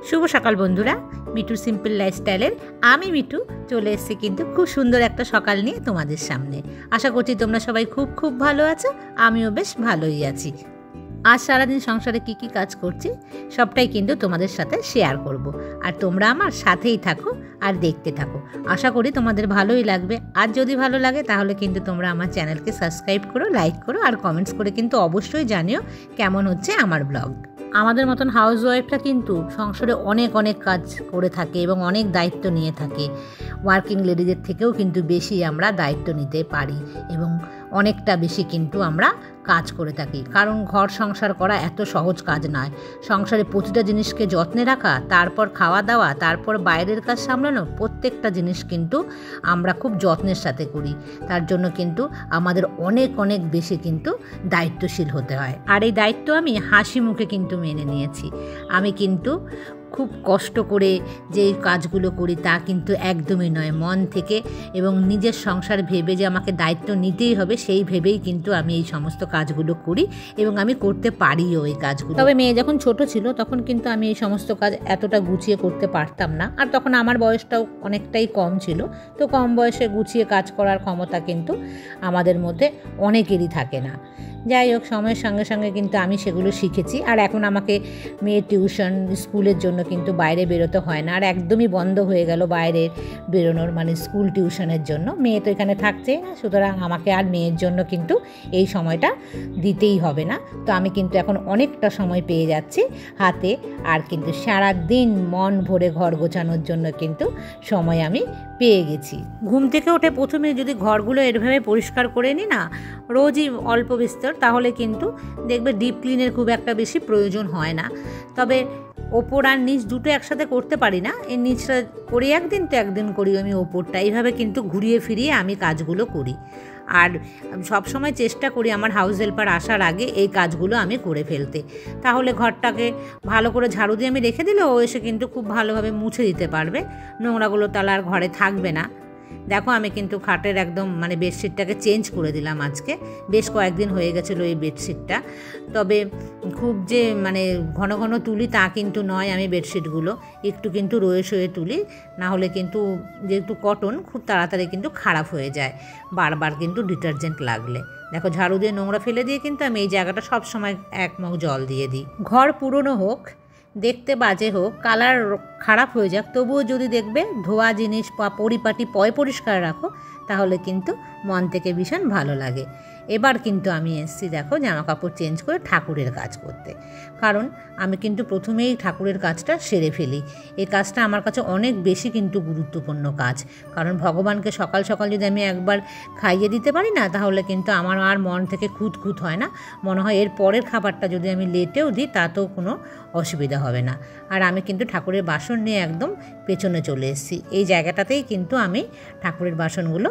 শুভ সকাল বন্ধুরা, মিঠু সিম্পল লাইফস্টাইলের আমি মিঠু চলে এসেছি কিন্তু খুব সুন্দর একটা সকাল নিয়ে তোমাদের সামনে। আশা করছি তোমরা সবাই খুব খুব ভালো আছো, আমিও বেশ ভালোই আছি। আজ সারাদিন সংসারে কি কি কাজ করছি সবটাই কিন্তু তোমাদের সাথে শেয়ার করব, আর তোমরা আমার সাথেই থাকো আর দেখতে থাকো। আশা করি তোমাদের ভালোই লাগবে। আর যদি ভালো লাগে তাহলে কিন্তু তোমরা আমার চ্যানেলকে সাবস্ক্রাইব করো, লাইক করো আর কমেন্টস করে কিন্তু অবশ্যই জানিও কেমন হচ্ছে আমার ব্লগ। আমাদের মতন হাউস ওয়াইফরা কিন্তু সংসারে অনেক অনেক কাজ করে থাকে এবং অনেক দায়িত্ব নিয়ে থাকে। ওয়ার্কিং লেডিদের থেকেও কিন্তু বেশি আমরা দায়িত্ব নিতে পারি এবং অনেকটা বেশি কিন্তু আমরা কাজ করে থাকি, কারণ ঘর সংসার করা এত সহজ কাজ নয়। সংসারে প্রতিটা জিনিসকে যত্নে রাখা, তারপর খাওয়া দাওয়া, তারপর বাইরের কাজ সামলানো, প্রত্যেকটা জিনিস কিন্তু আমরা খুব যত্নের সাথে করি। তার জন্য কিন্তু আমাদের অনেক অনেক বেশি কিন্তু দায়িত্বশীল হতে হয়। আর এই দায়িত্ব আমি হাসি মুখে কিন্তু মেনে নিয়েছি। আমি কিন্তু খুব কষ্ট করে যে কাজগুলো করি তা কিন্তু একদমই নয়, মন থেকে এবং নিজের সংসার ভেবে যে আমাকে দায়িত্ব নিতেই হবে সেই ভেবেই কিন্তু আমি এই সমস্ত কাজগুলো করি এবং আমি করতে পারিও এই কাজগুলো। তবে মেয়ে যখন ছোট ছিল তখন কিন্তু আমি এই সমস্ত কাজ এতটা গুছিয়ে করতে পারতাম না, আর তখন আমার বয়সটাও অনেকটাই কম ছিল। তো কম বয়সে গুছিয়ে কাজ করার ক্ষমতা কিন্তু আমাদের মধ্যে অনেকেরই থাকে না। যাই হোক, সময়ের সঙ্গে সঙ্গে কিন্তু আমি সেগুলো শিখেছি। আর এখন আমাকে মেয়ের টিউশন স্কুলের জন্য কিন্তু বাইরে বেরোতে হয় না, আর একদমই বন্ধ হয়ে গেল বাইরে বেরোনোর, মানে স্কুল টিউশনের জন্য। মেয়ে তো এখানে থাকছে না, সুতরাং আমাকে আর মেয়ের জন্য কিন্তু এই সময়টা দিতেই হবে না। তো আমি কিন্তু এখন অনেকটা সময় পেয়ে যাচ্ছি হাতে, আর কিন্তু সারা দিন মন ভরে ঘর গোছানোর জন্য কিন্তু সময় আমি পেয়ে গেছি। ঘুম থেকে উঠে প্রথমে যদি ঘরগুলো এভাবে পরিষ্কার করে নিই না, রোজই অল্প বিস্তর, তাহলে কিন্তু দেখবে ডিপ ক্লিনের খুব একটা বেশি প্রয়োজন হয় না। তবে ওপর আর নিচ দুটো একসাথে করতে পারি না, এই নিচটা করি একদিন তো একদিন করি আমি ওপরটা, এইভাবে কিন্তু ঘুরিয়ে ফিরিয়ে আমি কাজগুলো করি। আর সব সময় চেষ্টা করি আমার হাউস হেল্পার আসার আগে এই কাজগুলো আমি করে ফেলতে, তাহলে ঘরটাকে ভালো করে ঝাড়ু দিয়ে আমি রেখে দিলে ও এসে কিন্তু খুব ভালোভাবে মুছে দিতে পারবে, নোংরাগুলো তাহলে আর ঘরে থাকবে না। দেখো, আমি কিন্তু খাটের একদম মানে বেডশিটটাকে চেঞ্জ করে দিলাম আজকে। বেশ কয়েকদিন হয়ে গেছিলো এই বেডশিটটা, তবে খুব যে মানে ঘন ঘন তুলি তা কিন্তু নয়। আমি বেডশিটগুলো একটু কিন্তু রয়ে সয়ে তুলি, না হলে কিন্তু যেহেতু কটন খুব তাড়াতাড়ি কিন্তু খারাপ হয়ে যায় বারবার কিন্তু ডিটারজেন্ট লাগলে। দেখো, ঝাড়ু দিয়ে নোংরা ফেলে দিয়ে কিন্তু আমি এই জায়গাটা সব সময় এক মগ জল দিয়ে দিই। ঘর পুরনো হোক, দেখতে বাজে হোক, কালার খারাপ হয়ে যাক, তবুও যদি দেখবে ধোয়া জিনিস বা পরিপাটি পরিষ্কার রাখো, তাহলে কিন্তু মন থেকে ভীষণ ভালো লাগে। এবার কিন্তু আমি এসেছি দেখো জামা কাপড় চেঞ্জ করে ঠাকুরের কাজ করতে, কারণ আমি কিন্তু প্রথমেই ঠাকুরের কাজটা সেরে ফেলি। এই কাজটা আমার কাছে অনেক বেশি কিন্তু গুরুত্বপূর্ণ কাজ, কারণ ভগবানকে সকাল সকাল যদি আমি একবার খাইয়ে দিতে পারি না, তাহলে কিন্তু আমার আর মন থেকে খুঁত হয় না। মনে হয় এর পরের খাবারটা যদি আমি লেটেও দিই তাতেও কোনো অসুবিধা হবে না। আর আমি কিন্তু ঠাকুরের বাসন নিয়ে একদম পেছনে চলে এসেছি। এই জায়গাটাতেই কিন্তু আমি ঠাকুরের বাসনগুলো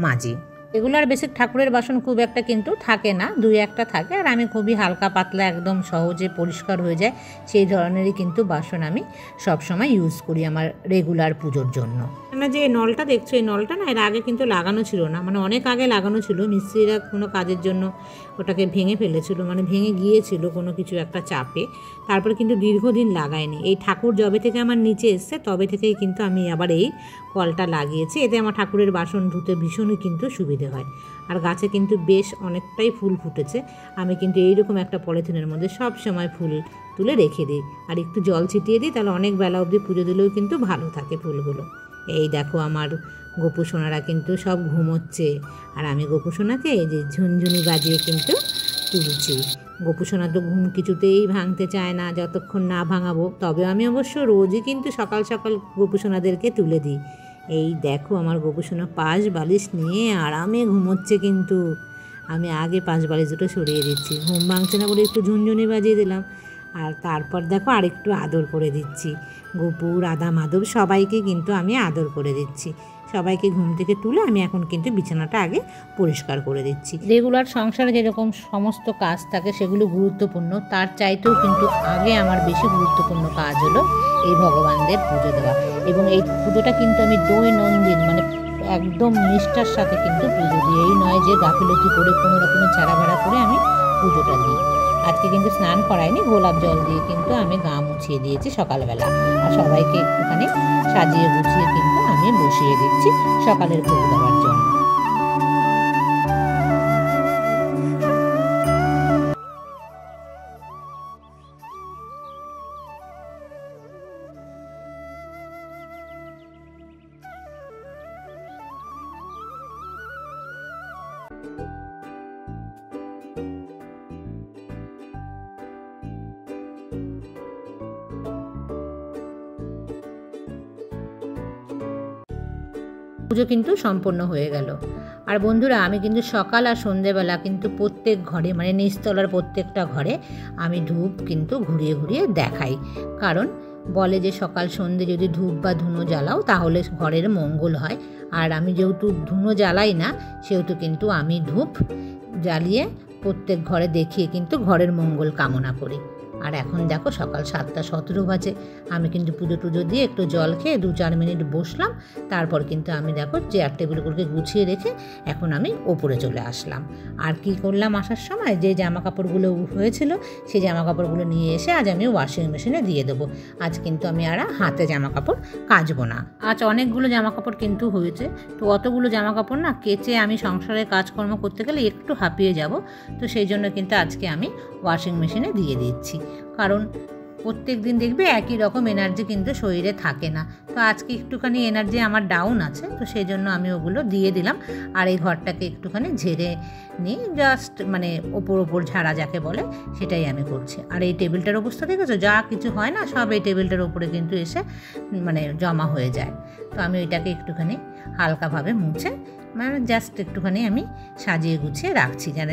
মাজি। রেগুলার বেসিক ঠাকুরের বাসন খুব একটা কিন্তু থাকে না, দুই একটা থাকে, আর আমি খুবই হালকা পাতলা একদম সহজে পরিষ্কার হয়ে যায় সেই ধরনেরই কিন্তু বাসন আমি সবসময় ইউজ করি আমার রেগুলার পুজোর জন্য। না, যে নলটা দেখছো, এই নলটা না এর আগে কিন্তু লাগানো ছিল না, মানে অনেক আগে লাগানো ছিল। মিস্ত্রিরা কোনো কাজের জন্য ওটাকে ভেঙে ফেলেছিল, মানে ভেঙে গিয়েছিল কোনো কিছু একটা চাপে, তারপরে কিন্তু দীর্ঘদিন লাগায়নি। এই ঠাকুর যবে থেকে আমার নিচে এসছে তবে থেকেই কিন্তু আমি আবার এই কলটা লাগিয়েছি। এতে আমার ঠাকুরের বাসন ধুতে ভীষণই কিন্তু সুবিধে হয়। আর গাছে কিন্তু বেশ অনেকটাই ফুল ফুটেছে। আমি কিন্তু এইরকম একটা পলিথিনের মধ্যে সব সময় ফুল তুলে রেখে দিই, আর একটু জল ছিটিয়ে দিই, তাহলে অনেক বেলা অবধি পুজো দিলেও কিন্তু ভালো থাকে ফুলগুলো। এই দেখো, আমার গোপু সোনারা কিন্তু সব ঘুমোচ্ছে, আর আমি গোপু সোনাকে এই যে ঝুনঝুনি বাজিয়ে কিন্তু তুলছি। গোপু সোনা তো ঘুম কিছুতেই ভাঙতে চায় না, যতক্ষণ না ভাঙাবো। তবে আমি অবশ্য রোজই কিন্তু সকাল সকাল গোপু সোনাদেরকে তুলে দিই। এই দেখো, আমার গোপু সোনা পাশ বালিশ নিয়ে আরামে ঘুমোচ্ছে, কিন্তু আমি আগে পাশ বালিশ দুটো সরিয়ে দিচ্ছি। ঘুম ভাঙছে না বলে একটু ঝুনঝুনি বাজিয়ে দিলাম, আর তারপর দেখো আরেকটু আদর করে দিচ্ছি। গোপু, রাধা, মাধব সবাইকে কিন্তু আমি আদর করে দিচ্ছি। সবাইকে ঘুম থেকে তুলে আমি এখন কিন্তু বিছানাটা আগে পরিষ্কার করে দিচ্ছি। রেগুলার সংসারে যেরকম সমস্ত কাজ থাকে সেগুলো গুরুত্বপূর্ণ, তার চাইতেও কিন্তু আগে আমার বেশি গুরুত্বপূর্ণ কাজ হলো এই ভগবানদের পুজো দেওয়া। এবং এই পুজোটা কিন্তু আমি দৈনন্দিন মানে একদম নিষ্ঠার সাথে কিন্তু পুজো দিই। এই নয় যে গাফিলতি করে কোনো রকমের ছাড়া ভাড়া করে আমি পুজোটা দিই। আজকে কিন্তু স্নান করাইনি, গোলাপ জল দিয়ে কিন্তু আমি গা মুছিয়ে দিয়েছি সকালবেলা। আর সবাইকে একটুখানি সাজিয়ে গুছিয়ে কিন্তু আমি বসিয়ে দিচ্ছি সকালের ভোগ দেওয়ার জন্য। পুজো কিন্তু সম্পন্ন হয়ে গেল। আর বন্ধুরা, আমি কিন্তু সকাল আর সন্ধেবেলা কিন্তু প্রত্যেক ঘরে, মানে নিচতলার প্রত্যেকটা ঘরে আমি ধূপ কিন্তু ঘুরিয়ে ঘুরিয়ে দেখাই। কারণ বলে যে সকাল সন্ধে যদি ধূপ বা ধুনো জ্বালাও তাহলে ঘরের মঙ্গল হয়। আর আমি যেহেতু ধুনো জ্বালাই না, সেহেতু কিন্তু আমি ধূপ জ্বালিয়ে প্রত্যেক ঘরে দেখিয়ে কিন্তু ঘরের মঙ্গল কামনা করি। আর এখন দেখো সকাল 7টা 17 বাজে, আমি কিন্তু পুজো টুজো দিয়ে একটু জল খেয়ে 2-4 মিনিট বসলাম। তারপর কিন্তু আমি দেখো চেয়ার টেবিলগুলোকে গুছিয়ে রেখে এখন আমি ওপরে চলে আসলাম। আর কি করলাম, আসার সময় যে জামা কাপড়গুলো হয়েছিল সেই জামা কাপড়গুলো নিয়ে এসে আজ আমি ওয়াশিং মেশিনে দিয়ে দেবো। আজ কিন্তু আমি আর হাতে জামা কাপড় কাচবো না। আজ অনেকগুলো জামা কাপড় কিন্তু হয়েছে, তো অতগুলো জামা কাপড় না কেচে আমি সংসারের কাজকর্ম করতে গেলে একটু হাঁপিয়ে যাব। তো সেই জন্য কিন্তু আজকে আমি ওয়াশিং মেশিনে দিয়ে দিচ্ছি। কারণ প্রত্যেক দিন দেখবে একই রকম এনার্জি কিন্তু শরীরে থাকে না। তো আজকে একটুখানি এনার্জি আমার ডাউন আছে, তো সেই জন্য আমি ওগুলো দিয়ে দিলাম। আর এই ঘরটাকে একটুখানি ঝেড়ে নিয়ে জাস্ট মানে ওপর ঝাড়া যাকে বলে সেটাই আমি করছি। আর এই টেবিলটার অবস্থা দেখেছো, যা কিছু হয় না সব এই টেবিলটার উপরে কিন্তু এসে মানে জমা হয়ে যায়। তো আমি ওইটাকে একটুখানি হালকাভাবে মুছে মানে জাস্ট একটুখানি আমি সাজিয়ে গুছিয়ে রাখছি, যেন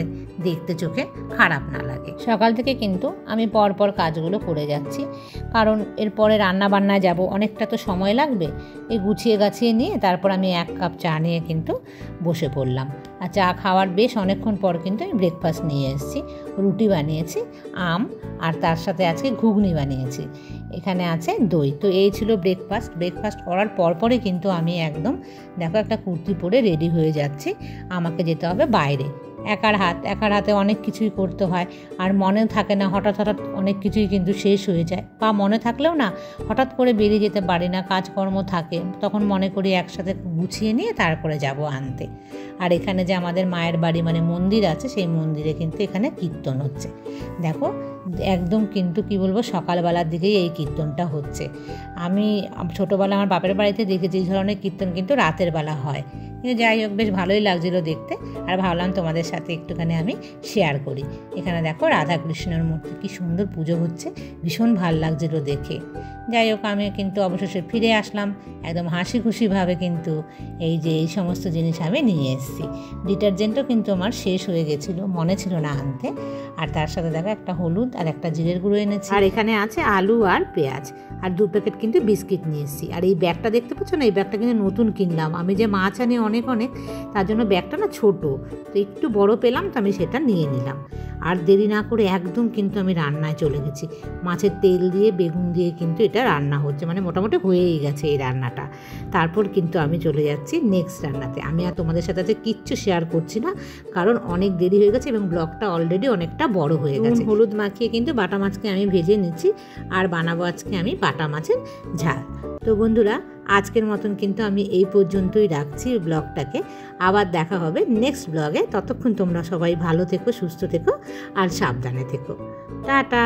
দেখতে চোখে খারাপ না লাগে। সকাল থেকে কিন্তু আমি পরপর কাজগুলো করে যাচ্ছি, কারণ এরপরে রান্না বান্নায় যাব, অনেকটা তো সময় লাগবে। এই গুছিয়ে গাছিয়ে নিয়ে তারপর আমি 1 কাপ চা নিয়ে কিন্তু বসে পড়লাম। আর চা খাওয়ার বেশ অনেকক্ষণ পর কিন্তু আমি ব্রেকফাস্ট নিয়ে এসেছি। রুটি বানিয়েছি, আম, আর তার সাথে আজকে ঘুগনি বানিয়েছি। এখানে আছে দই। তো এই ছিল ব্রেকফাস্ট করার পরপরই কিন্তু আমি একদম দেখো একটা কুর্তি পরে রেডি হয়ে যাচ্ছি। আমাকে যেতে হবে বাইরে। একার হাতে অনেক কিছুই করতে হয়, আর মনে থাকে না, হঠাৎ অনেক কিছুই কিন্তু শেষ হয়ে যায়। বা মনে থাকলেও না হঠাৎ করে বেরিয়ে যেতে পারি না, কাজকর্ম থাকে, তখন মনে করি একসাথে গুছিয়ে নিয়ে তারপরে যাব আনতে। আর এখানে যে আমাদের মায়ের বাড়ি মানে মন্দির আছে, সেই মন্দিরে কিন্তু এখানে কীর্তন হচ্ছে। দেখো একদম কিন্তু কি বলবো, সকালবেলার দিকেই এই কীর্তনটা হচ্ছে। আমি ছোটোবেলা আমার বাপের বাড়িতে দেখেছি এই ধরনের কীর্তন কিন্তু রাতের বেলা হয়। কিন্তু যাই হোক, বেশ ভালোই লাগছিলো দেখতে, আর ভাবলাম তোমাদের সাথে একটুখানি আমি শেয়ার করি। এখানে দেখো রাধাকৃষ্ণের মূর্তি, কি সুন্দর পুজো হচ্ছে, ভীষণ ভালো লাগছিলো দেখে। যাই হোক, আমি কিন্তু অবশেষে ফিরে আসলাম একদম হাসি খুশিভাবে। কিন্তু এই যে এই সমস্ত জিনিস আমি নিয়ে এসেছি। ডিটারজেন্টও কিন্তু আমার শেষ হয়ে গেছিলো, মনে ছিল না আনতে। আর তার সাথে দেখো একটা হলুদ আর একটা জিরের গুঁড়ো এনেছি। আর এখানে আছে আলু আর পেঁয়াজ, আর 2 প্যাকেট কিন্তু বিস্কিট নিয়ে এসেছি। আর এই ব্যাগটা দেখতে পাচ্ছ না, এই ব্যাগটা কিন্তু নতুন কিনলাম। আমি যে মাছ আনি অনেক তার জন্য ব্যাগটা না ছোটো, তো একটু বড় পেলাম, তো আমি সেটা নিয়ে নিলাম। আর দেরি না করে একদম কিন্তু আমি রান্নায় চলে গেছি। মাছের তেল দিয়ে বেগুন দিয়ে কিন্তু এটা রান্না হচ্ছে, মানে মোটামুটি হয়েই গেছে এই রান্নাটা। তারপর কিন্তু আমি চলে যাচ্ছি নেক্সট রান্নাতে। আমি আর তোমাদের সাথে কিচ্ছু শেয়ার করছি না, কারণ অনেক দেরি হয়ে গেছে এবং ব্লগটা অলরেডি অনেকটা বড় হয়ে গেছে। হলুদ মাখিয়ে কিন্তু বাটা মাছকে আমি ভেজে নিচ্ছি, আর বানাবো আজকে আমি বাটা মাছের ঝাল। তো বন্ধুরা, আজকের মতন কিন্তু আমি এই পর্যন্তই রাখছি ব্লগটাকে। আবার দেখা হবে নেক্সট ব্লগে। ততক্ষণ তোমরা সবাই ভালো থেকো, সুস্থ থেকো আর সাবধানে থেকো। টাটা।